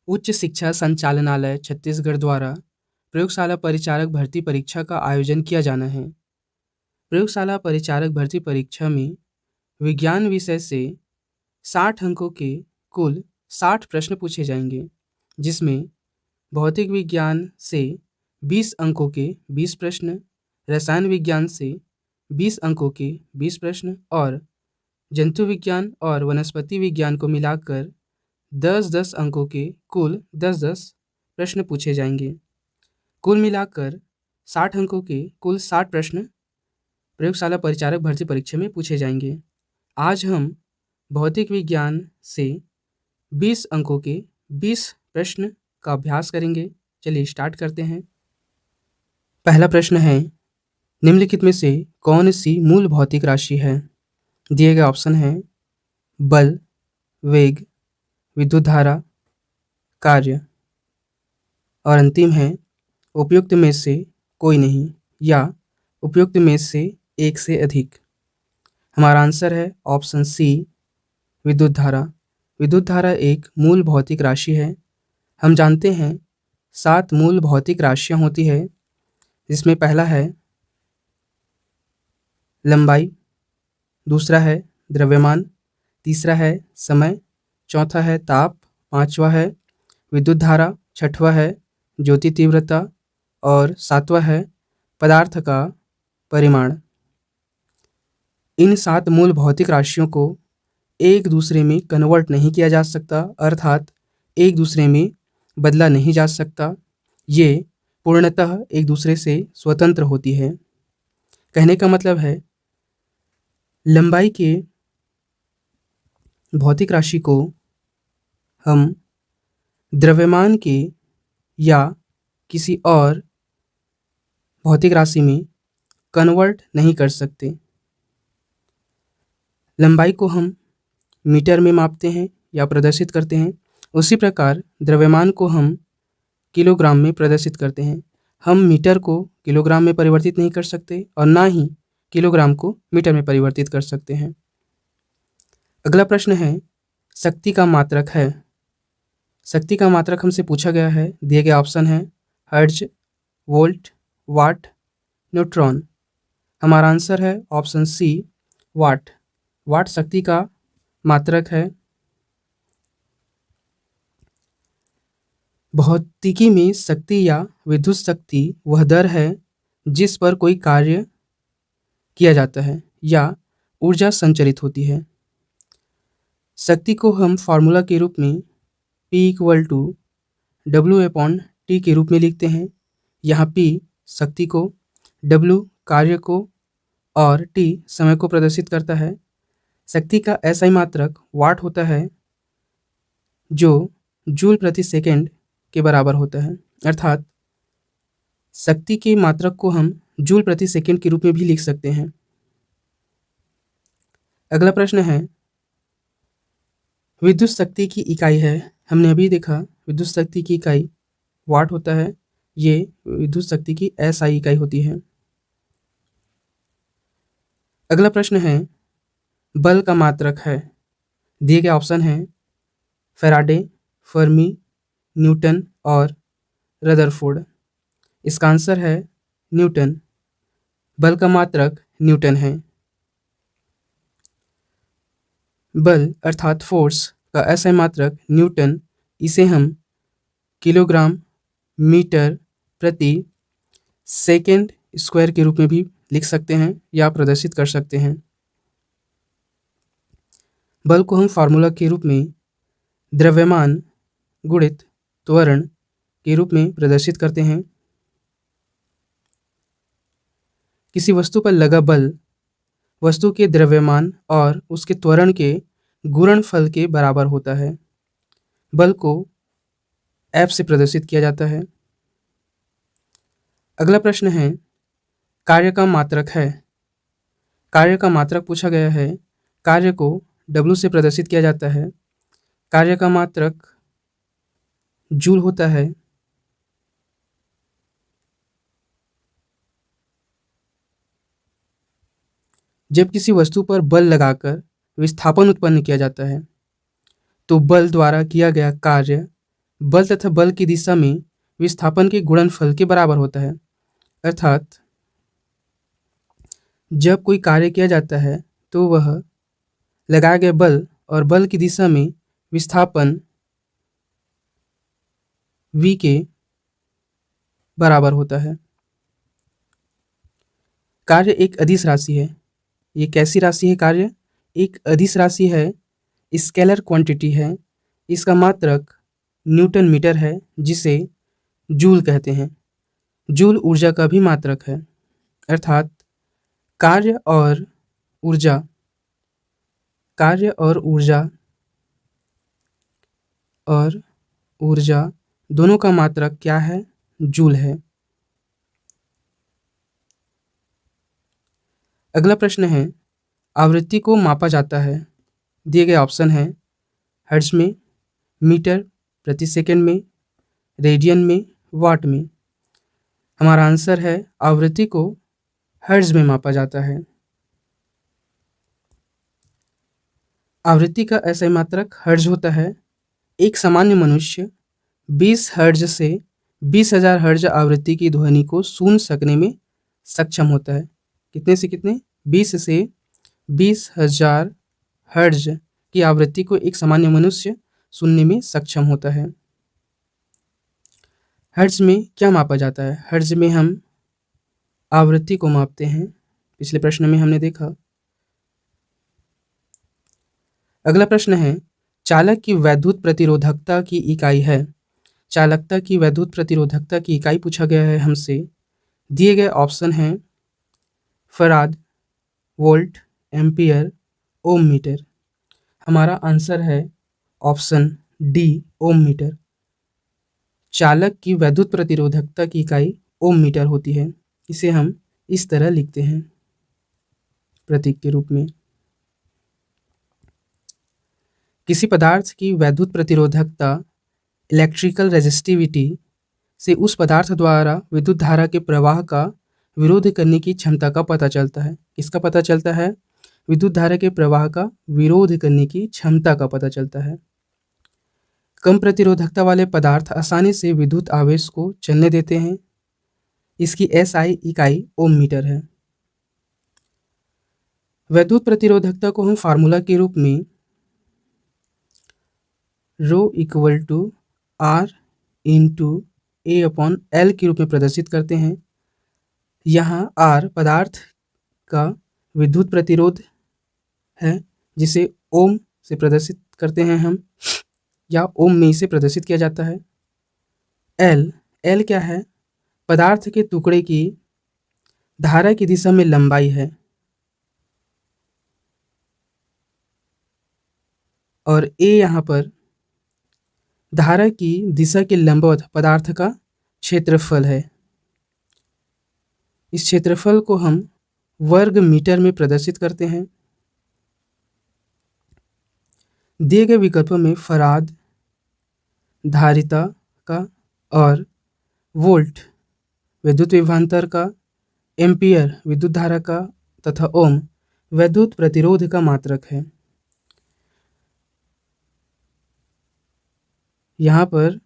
उच्च शिक्षा संचालनालय छत्तीसगढ़ द्वारा प्रयोगशाला परिचारक भर्ती परीक्षा का आयोजन किया जाना है। प्रयोगशाला परिचारक भर्ती परीक्षा में विज्ञान विषय से 60 अंकों के कुल 60 प्रश्न पूछे जाएंगे, जिसमें भौतिक विज्ञान से 20 अंकों के 20 प्रश्न, रसायन विज्ञान से 20 अंकों के 20 प्रश्न और जंतु विज्ञान और वनस्पति विज्ञान को मिलाकर 10-10 अंकों के कुल 10-10 प्रश्न पूछे जाएंगे। कुल मिलाकर 60 अंकों के कुल 60 प्रश्न प्रयोगशाला परिचारक भर्ती परीक्षा में पूछे जाएंगे। आज हम भौतिक विज्ञान से 20 अंकों के 20 प्रश्न का अभ्यास करेंगे। चलिए स्टार्ट करते हैं। पहला प्रश्न है, निम्नलिखित में से कौन सी मूल भौतिक राशि है? दिए गए ऑप्शन हैं बल, वेग, विद्युत धारा, कार्य और अंतिम है उपयुक्त में से कोई नहीं या उपयुक्त में से एक से अधिक। हमारा आंसर है ऑप्शन सी, विद्युत धारा। विद्युत धारा एक मूल भौतिक राशि है। हम जानते हैं 7 मूल भौतिक राशियां होती है, जिसमें पहला है लंबाई, दूसरा है द्रव्यमान, तीसरा है समय, चौथा है ताप, पांचवा है विद्युत धारा, छठवां है ज्योति तीव्रता और सातवां है पदार्थ का परिमाण। इन 7 मूल भौतिक राशियों को एक दूसरे में कन्वर्ट नहीं किया जा सकता, अर्थात एक दूसरे में बदला नहीं जा सकता। ये पूर्णतः एक दूसरे से स्वतंत्र होती है। कहने का मतलब है लंबाई के भौतिक राशि को हम द्रव्यमान के या किसी और भौतिक राशि में कन्वर्ट नहीं कर सकते। लंबाई को हम मीटर में मापते हैं या प्रदर्शित करते हैं, उसी प्रकार द्रव्यमान को हम किलोग्राम में प्रदर्शित करते हैं। हम मीटर को किलोग्राम में परिवर्तित नहीं कर सकते और ना ही किलोग्राम को मीटर में परिवर्तित कर सकते हैं। अगला प्रश्न है, शक्ति का मात्रक है। शक्ति का मात्रक हमसे पूछा गया है। दिए गए ऑप्शन है हर्ट्ज, वोल्ट, वाट, न्यूट्रॉन। हमारा आंसर है ऑप्शन सी, वाट। वाट शक्ति का मात्रक है। भौतिकी में शक्ति या विद्युत शक्ति वह दर है जिस पर कोई कार्य किया जाता है या ऊर्जा संचरित होती है। शक्ति को हम फार्मूला के रूप में P = W/T के रूप में लिखते हैं। यहाँ P शक्ति को, W कार्य को और T समय को प्रदर्शित करता है। शक्ति का SI मात्रक वाट होता है, जो जूल प्रति सेकंड के बराबर होता है, अर्थात शक्ति के मात्रक को हम जूल प्रति सेकंड के रूप में भी लिख सकते हैं। अगला प्रश्न है, विद्युत शक्ति की इकाई है। हमने अभी देखा विद्युत शक्ति की इकाई वाट होता है, ये विद्युत शक्ति की SI इकाई होती है। अगला प्रश्न है, बल का मात्रक है। दिए गए ऑप्शन हैं फैराडे, फर्मी, न्यूटन और रदरफोर्ड। इसका आंसर है न्यूटन। बल का मात्रक न्यूटन है। बल अर्थात फोर्स का SI मात्रक न्यूटन, इसे हम किलोग्राम मीटर प्रति सेकंड स्क्वायर के रूप में भी लिख सकते हैं या प्रदर्शित कर सकते हैं। बल को हम फार्मूला के रूप में द्रव्यमान गुणित त्वरण के रूप में प्रदर्शित करते हैं। किसी वस्तु पर लगा बल वस्तु के द्रव्यमान और उसके त्वरण के गुणनफल के बराबर होता है। बल को F से प्रदर्शित किया जाता है। अगला प्रश्न है, कार्य का मात्रक है। कार्य का मात्रक पूछा गया है। कार्य को W से प्रदर्शित किया जाता है। कार्य का मात्रक जूल होता है। जब किसी वस्तु पर बल लगाकर विस्थापन उत्पन्न किया जाता है, तो बल द्वारा किया गया कार्य बल तथा बल की दिशा में विस्थापन के गुणनफल के बराबर होता है। अर्थात जब कोई कार्य किया जाता है तो वह लगाए गए बल और बल की दिशा में विस्थापन v के बराबर होता है। कार्य एक अदिश राशि है। ये कैसी राशि है? कार्य एक अदिश राशि है, स्केलर क्वांटिटी है। इसका मात्रक न्यूटन मीटर है, जिसे जूल कहते हैं। जूल ऊर्जा का भी मात्रक है। अर्थात कार्य और ऊर्जा और ऊर्जा दोनों का मात्रक क्या है? जूल है। अगला प्रश्न है, आवृत्ति को मापा जाता है। दिए गए ऑप्शन है हर्ट्ज में, मीटर प्रति सेकंड में, रेडियन में, वाट में। हमारा आंसर है आवृत्ति को हर्ट्ज में मापा जाता है। आवृत्ति का ऐसा मात्रक हर्ट्ज होता है। एक सामान्य मनुष्य 20 हर्ट्ज से 20,000 हर्ट्ज आवृत्ति की ध्वनि को सुन सकने में सक्षम होता है। कितने से कितने? 20 से 20,000 हर्ट्ज की आवृत्ति को एक सामान्य मनुष्य सुनने में सक्षम होता है। हर्ट्ज में क्या मापा जाता है? हर्ट्ज में हम आवृत्ति को मापते हैं। पिछले प्रश्न में हमने देखा। अगला प्रश्न है, चालक की वैद्युत प्रतिरोधकता की इकाई है। चालकता की वैद्युत प्रतिरोधकता की इकाई पूछा गया है हमसे। दिए गए ऑप्शन हैं फराड, वोल्ट, एम्पियर, ओम मीटर। हमारा आंसर है ऑप्शन डी, ओम मीटर। चालक की वैद्युत प्रतिरोधकता की इकाई ओम मीटर होती है। इसे हम इस तरह लिखते हैं प्रतीक के रूप में। किसी पदार्थ की वैद्युत प्रतिरोधकता इलेक्ट्रिकल रेजिस्टिविटी से उस पदार्थ द्वारा विद्युत धारा के प्रवाह का विरोध करने की क्षमता का पता चलता है। किसका पता चलता है? विद्युत धारा के प्रवाह का विरोध करने की क्षमता का पता चलता है। कम प्रतिरोधकता वाले पदार्थ आसानी से विद्युत आवेश को चलने देते हैं। इसकी एसआई इकाई ओम मीटर है। वैद्युत प्रतिरोधकता को हम फार्मूला के रूप में rho equal to R into A upon L के रूप में प्रदर्शित करते हैं। यहाँ आर पदार्थ का विद्युत प्रतिरोध है, जिसे ओम से प्रदर्शित करते हैं हम, या ओम में इसे प्रदर्शित किया जाता है। एल क्या है? पदार्थ के टुकड़े की धारा की दिशा में लंबाई है। और ए यहाँ पर धारा की दिशा के लंबवत पदार्थ का क्षेत्रफल है। इस क्षेत्रफल को हम वर्ग मीटर में प्रदर्शित करते हैं। दिए गए विकल्पों में फराड धारिता का और वोल्ट विद्युत विभवांतर का, एम्पियर विद्युत धारा का तथा ओम वैद्युत प्रतिरोध का मात्रक है। यहाँ पर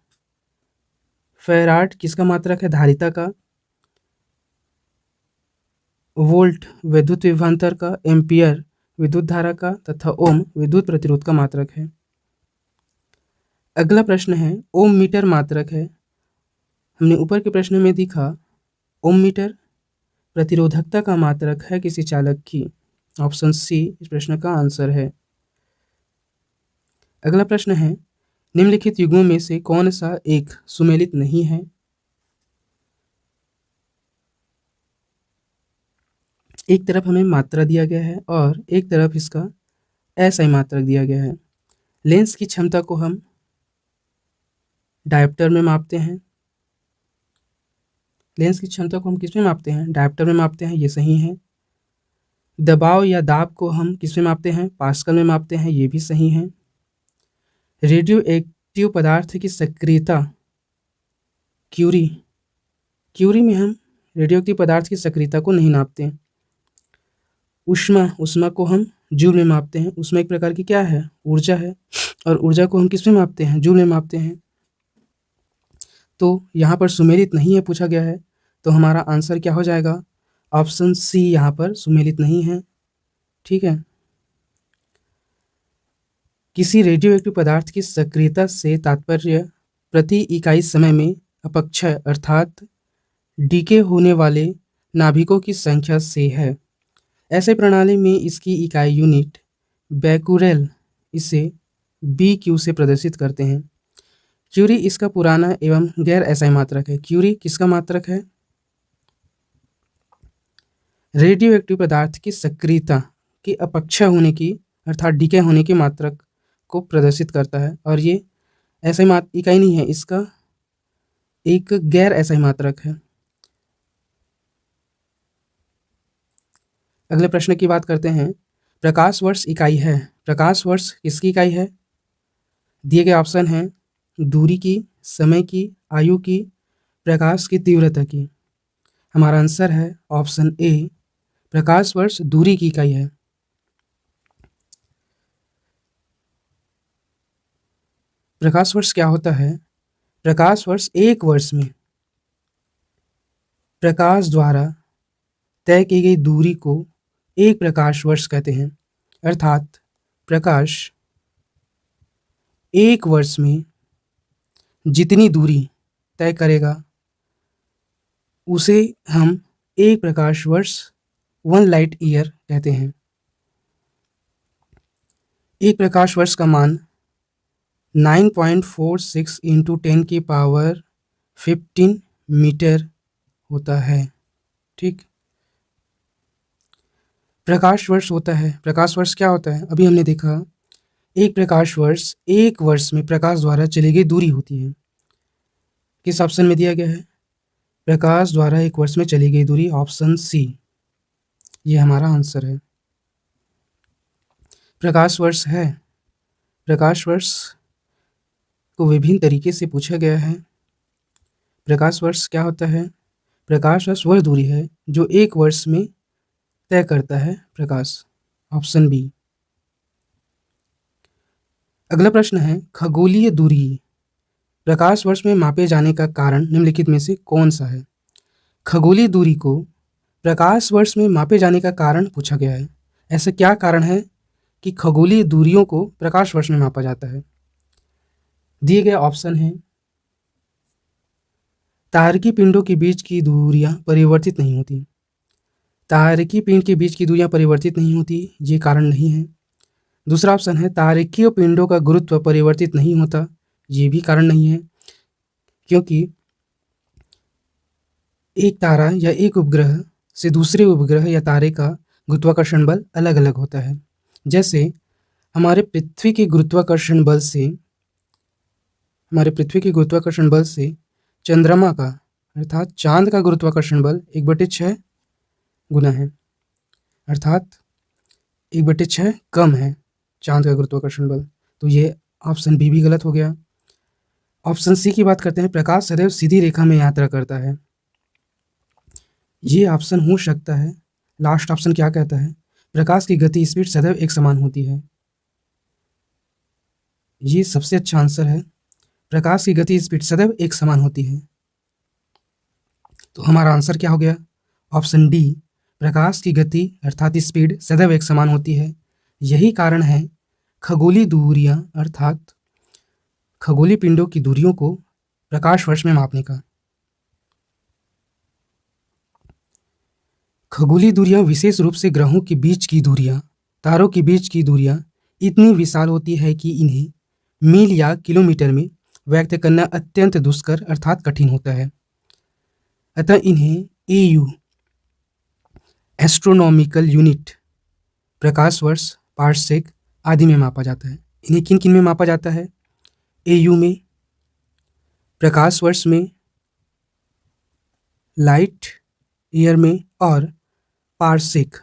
फैराड किसका मात्रक है? धारिता का। वोल्ट विद्युत विभवांतर का, एम्पियर विद्युत धारा का तथा ओम विद्युत प्रतिरोध का मात्रक है। अगला प्रश्न है, ओम मीटर मात्रक है। हमने ऊपर के प्रश्न में देखा ओम मीटर प्रतिरोधकता का मात्रक है किसी चालक की। ऑप्शन सी इस प्रश्न का आंसर है। अगला प्रश्न है, निम्नलिखित युग्मों में से कौन सा एक सुमेलित नहीं है? एक तरफ हमें मात्रा दिया गया है और एक तरफ इसका ऐसा ही मात्रक दिया गया है। लेंस की क्षमता को हम डायोप्टर में मापते हैं। लेंस की क्षमता को हम किस में मापते हैं? डायोप्टर में मापते हैं। ये सही है। दबाव या दाब को हम किस में मापते हैं? पास्कल में मापते हैं। ये भी सही है। रेडियो एक्टिव पदार्थ की सक्रियता क्यूरी में हम रेडियो एक्टिव पदार्थ की सक्रियता को नहीं नापते हैं। उष्मा को हम जूल में मापते हैं। उष्मा एक प्रकार की क्या है? ऊर्जा है। और ऊर्जा को हम किस में मापते हैं? जूल में मापते हैं। तो यहाँ पर सुमेलित नहीं है पूछा गया है, तो हमारा आंसर क्या हो जाएगा? ऑप्शन सी यहाँ पर सुमेलित नहीं है। ठीक है। किसी रेडियोएक्टिव पदार्थ की सक्रियता से तात्पर्य प्रति इकाई समय में अपक्षय अर्थात डीके होने वाले नाभिकों की संख्या से है। ऐसे प्रणाली में इसकी इकाई यूनिट बैकुरेल इसे BQ से प्रदर्शित करते हैं। क्यूरी इसका पुराना एवं गैर एसआई मात्रक है। क्यूरी किसका मात्रक है? रेडियोएक्टिव पदार्थ की सक्रियता की अपक्षय होने की अर्थात डीके होने की मात्रक को प्रदर्शित करता है, और ये एसआई इकाई नहीं है, इसका एक गैर एसआई मात्रक है। अगले प्रश्न की बात करते हैं। प्रकाश वर्ष इकाई है। प्रकाश वर्ष किसकी इकाई है? दिए गए ऑप्शन हैं दूरी की, समय की, आयु की, प्रकाश की तीव्रता की। हमारा आंसर है ऑप्शन ए, प्रकाश वर्ष दूरी की इकाई है। प्रकाश वर्ष क्या होता है? प्रकाश वर्ष एक वर्ष में प्रकाश द्वारा तय की गई दूरी को एक प्रकाश वर्ष कहते हैं। अर्थात प्रकाश एक वर्ष में जितनी दूरी तय करेगा उसे हम एक प्रकाश वर्ष 1 लाइट ईयर कहते हैं। एक प्रकाश वर्ष का मान 9.46 इंटू 10 की पावर 15 मीटर होता है। ठीक। प्रकाश वर्ष होता है, प्रकाश वर्ष क्या होता है? अभी हमने देखा एक प्रकाश वर्ष एक वर्ष में प्रकाश द्वारा चली गई दूरी होती है। किस ऑप्शन में दिया गया है? प्रकाश द्वारा एक वर्ष में चली गई दूरी, ऑप्शन सी, ये हमारा आंसर है। प्रकाश वर्ष है, प्रकाश वर्ष को विभिन्न तरीके से पूछा गया है। प्रकाश वर्ष क्या होता है? प्रकाश वर्ष वह दूरी है जो एक वर्ष में तय करता है प्रकाश, ऑप्शन बी। अगला प्रश्न है खगोलीय दूरी प्रकाश वर्ष में मापे जाने का कारण निम्नलिखित में से कौन सा है? खगोलीय दूरी को प्रकाश वर्ष में मापे जाने का कारण पूछा गया है। ऐसा क्या कारण है कि खगोलीय दूरियों को प्रकाश वर्ष में मापा जाता है? दिए गए ऑप्शन हैं तारकी पिंडों के बीच की दूरियां परिवर्तित नहीं होती। तारकी पिंड के बीच की दूरियां परिवर्तित नहीं होती, ये कारण नहीं है। दूसरा ऑप्शन है तारकीय पिंडों का गुरुत्व परिवर्तित नहीं होता, ये भी कारण नहीं है, क्योंकि एक तारा या एक उपग्रह से दूसरे उपग्रह या तारे का गुरुत्वाकर्षण बल अलग अलग होता है। जैसे हमारे पृथ्वी के गुरुत्वाकर्षण बल से चंद्रमा का अर्थात चांद का गुरुत्वाकर्षण बल 1/6 गुना है, अर्थात 1/6 कम है चांद का गुरुत्वाकर्षण बल। तो ये ऑप्शन बी भी गलत हो गया। ऑप्शन सी की बात करते हैं प्रकाश सदैव सीधी रेखा में यात्रा करता है, ये ऑप्शन हो सकता है। लास्ट ऑप्शन क्या कहता है? प्रकाश की गति स्पीड सदैव एक समान होती है, ये सबसे अच्छा आंसर है। प्रकाश की गति स्पीड सदैव एक समान होती है। तो हमारा आंसर क्या हो गया? ऑप्शन डी, प्रकाश की गति अर्थात स्पीड सदैव एक समान होती है। यही कारण है खगोलीय दूरियां अर्थात खगोलीय पिंडों की दूरियों को प्रकाश वर्ष में मापने का। खगोलीय दूरियां विशेष रूप से ग्रहों के बीच की दूरियां, तारों के बीच की दूरियां इतनी विशाल होती है कि इन्हें मील या किलोमीटर में व्यक्त करना अत्यंत दुष्कर अर्थात कठिन होता है। अतः इन्हें AU एस्ट्रोनॉमिकल यूनिट, प्रकाश वर्ष, पार्सेक आदि में मापा जाता है। इन्हें किन किन में मापा जाता है? AU में, प्रकाश वर्ष में, लाइट ईयर में और पार्सेक।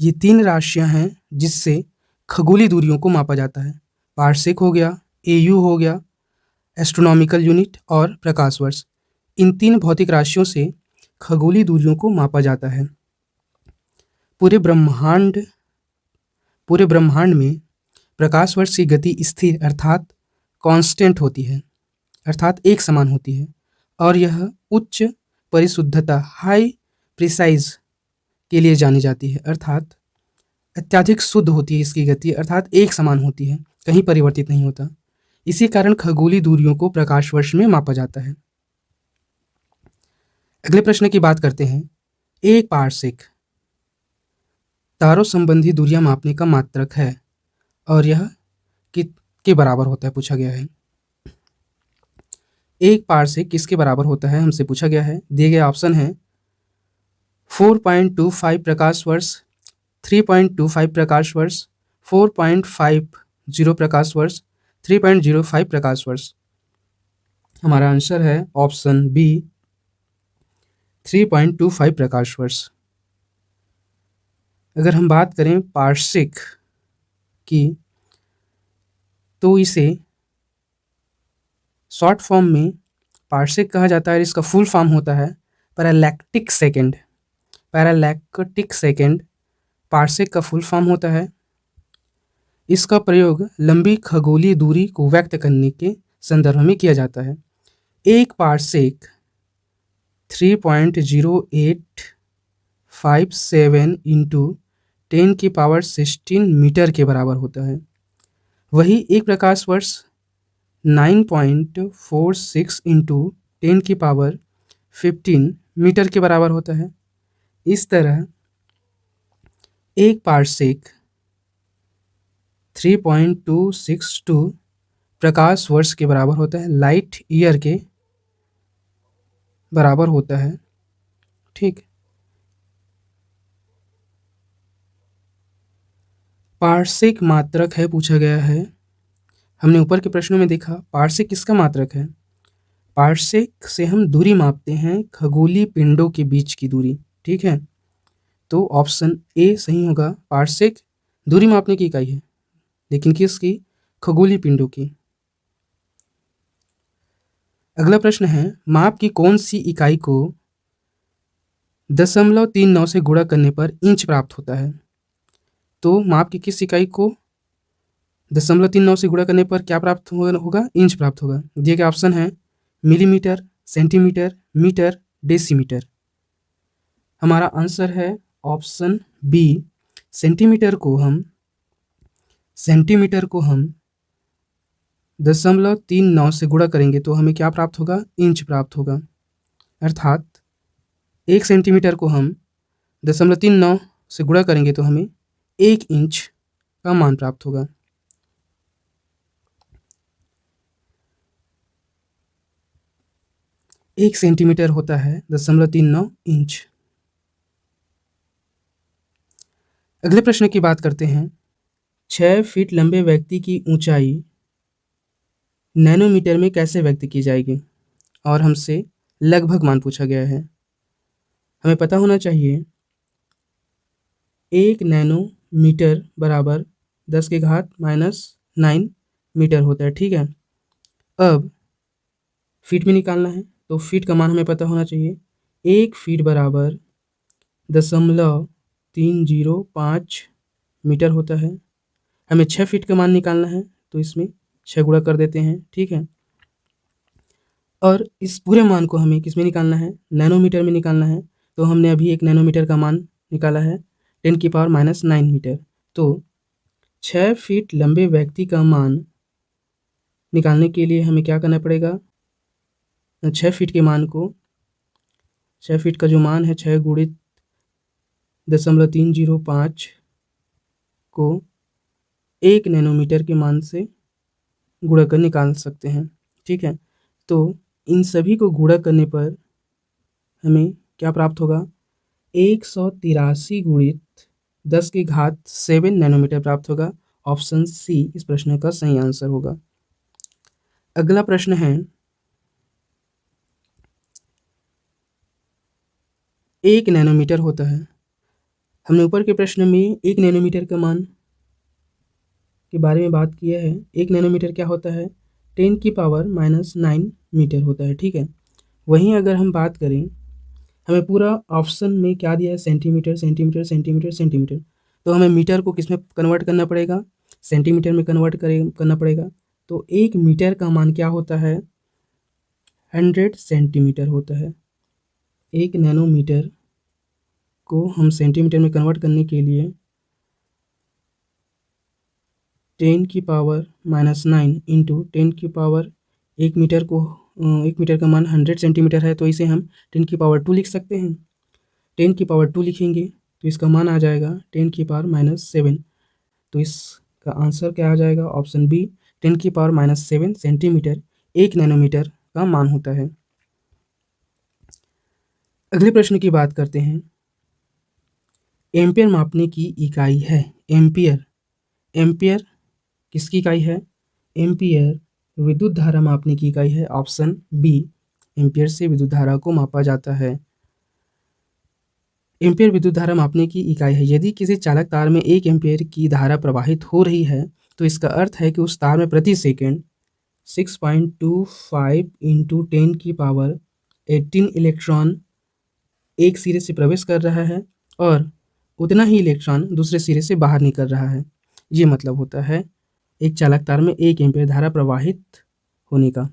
ये 3 राशियां हैं जिससे खगोलीय दूरियों को मापा जाता है। पार्सेक हो गया, AU हो गया, एस्ट्रोनॉमिकल यूनिट और प्रकाश वर्ष। इन 3 भौतिक राशियों से खगोलीय दूरियों को मापा जाता है। पूरे ब्रह्मांड में प्रकाश वर्ष की गति स्थिर अर्थात कांस्टेंट होती है। अर्थात एक समान होती है और यह उच्च परिशुद्धता हाई प्रिसाइज के लिए जानी जाती है, अर्थात अत्यधिक शुद्ध होती है इसकी गति, अर्थात एक समान होती है, कहीं परिवर्तित नहीं होता। इसी कारण खगोलीय दूरियों को प्रकाश वर्ष में मापा जाता है। अगले प्रश्न की बात करते हैं। एक पारसेक तारों संबंधी दूरियां मापने का मात्रक है और यह के बराबर होता है, पूछा गया है। एक पारसेक किसके बराबर होता है हमसे पूछा गया है। दिए गए ऑप्शन है 4.25 प्रकाश वर्ष, 3.25 प्रकाश वर्ष, 4.50 प्रकाश वर्ष, 3.05 प्रकाश वर्ष। हमारा आंसर है ऑप्शन बी 3.25 प्रकाश वर्ष। अगर हम बात करें पारसेक की तो इसे शॉर्ट फॉर्म में पारसेक कहा जाता है। इसका फुल फॉर्म होता है पैरालैक्टिक सेकेंड। पैरालैक्टिक सेकेंड पारसेक का फुल फॉर्म होता है। इसका प्रयोग लंबी खगोलीय दूरी को व्यक्त करने के संदर्भ में किया जाता है। एक पारसेक 3.0857 इंटू 10⁻16 मीटर के बराबर होता है। वही एक प्रकाश वर्ष 9.46 इंटू 10⁻15 मीटर के बराबर होता है। इस तरह एक पारसेक 3.262 प्रकाश वर्ष के बराबर होता है, लाइट ईयर के बराबर होता है। ठीक, पारसेक मात्रक है पूछा गया है। हमने ऊपर के प्रश्नों में देखा पारसेक किसका मात्रक है। पारसेक से हम दूरी मापते हैं खगोलीय पिंडों के बीच की दूरी। ठीक है, तो ऑप्शन ए सही होगा। पारसेक दूरी मापने की इकाई है, लेकिन किसकी? खगोलीय पिंडों की। अगला प्रश्न है माप की कौन सी इकाई को 0.39 से गुणा करने पर इंच प्राप्त होता है। तो माप की किस इकाई को 0.39 से गुणा करने पर क्या प्राप्त होगा? इंच प्राप्त होगा। दिए गए ऑप्शन है मिलीमीटर, सेंटीमीटर, मीटर, डेसीमीटर। हमारा आंसर है ऑप्शन बी सेंटीमीटर को हम 0.39 से गुणा करेंगे तो हमें क्या प्राप्त होगा? इंच प्राप्त होगा। अर्थात 1 सेंटीमीटर को हम 0.39 से गुणा करेंगे तो हमें 1 इंच का मान प्राप्त होगा। एक सेंटीमीटर होता है 0.39 इंच। अगले प्रश्न की बात करते हैं। 6 फीट लंबे व्यक्ति की ऊंचाई नैनोमीटर में कैसे व्यक्त की जाएगी और हमसे लगभग मान पूछा गया है। हमें पता होना चाहिए 1 नैनोमीटर बराबर 10⁻⁹ मीटर होता है। ठीक है, अब फीट में निकालना है तो फीट का मान हमें पता होना चाहिए। 1 फीट बराबर 0.305 मीटर होता है। हमें 6 फीट का मान निकालना है तो इसमें 6 गुणा कर देते हैं। ठीक है, और इस पूरे मान को हमें किस में निकालना है? नैनोमीटर में निकालना है। तो हमने अभी 1 नैनोमीटर का मान निकाला है 10⁻⁹ मीटर। तो 6 फीट लंबे व्यक्ति का मान निकालने के लिए हमें क्या करना पड़ेगा? 6 फीट के मान को 6 फीट का जो मान है 6 गुणित 0.305 को 1 नैनोमीटर के मान से गुणा कर निकाल सकते हैं। ठीक है, तो इन सभी को गुणा करने पर हमें क्या प्राप्त होगा? 183 गुणित 10⁻7 नैनोमीटर प्राप्त होगा। ऑप्शन सी इस प्रश्न का सही आंसर होगा। अगला प्रश्न है 1 नैनोमीटर होता है। हमने ऊपर के प्रश्न में 1 नैनोमीटर का मान के बारे में बात किया है। 1 नैनोमीटर क्या होता है? 10⁻⁹ मीटर होता है। ठीक है, वहीं अगर हम बात करें हमें पूरा ऑप्शन में क्या दिया है? Centimetre, centimetre, centimetre, centimetre. तो हमें मीटर को किस में कन्वर्ट करना पड़ेगा? सेंटीमीटर में कन्वर्ट करना पड़ेगा। तो 1 मीटर का मान क्या होता है? 100 सेंटीमीटर होता है। 1 नैनोमीटर को हम सेंटीमीटर में कन्वर्ट करने के लिए 10⁻⁹ इंटू 10 1 मीटर को 1 मीटर का मान 100 सेंटीमीटर है, तो इसे हम 10⁻² लिख सकते हैं। 10⁻² लिखेंगे तो इसका मान आ जाएगा 10⁻⁷। तो इसका आंसर क्या आ जाएगा? ऑप्शन बी, 10⁻⁷ सेंटीमीटर 1 नैनोमीटर का मान होता है। अगले प्रश्न की बात करते हैं। एम्पियर मापने की इकाई है। एम्पियर किसकी इकाई है? एम्पियर विद्युत धारा मापने की इकाई है। ऑप्शन बी, एम्पियर से विद्युत धारा को मापा जाता है। एम्पियर विद्युत धारा मापने की इकाई है। यदि किसी चालक तार में 1 एम्पियर की धारा प्रवाहित हो रही है तो इसका अर्थ है कि उस तार में प्रति सेकंड 6.25 इंटू 10⁻18 इलेक्ट्रॉन एक सिरे से प्रवेश कर रहा है और उतना ही इलेक्ट्रॉन दूसरे सिरे से बाहर निकल रहा है। ये मतलब होता है एक चालक तार में 1 एम्पियर धारा प्रवाहित होने का।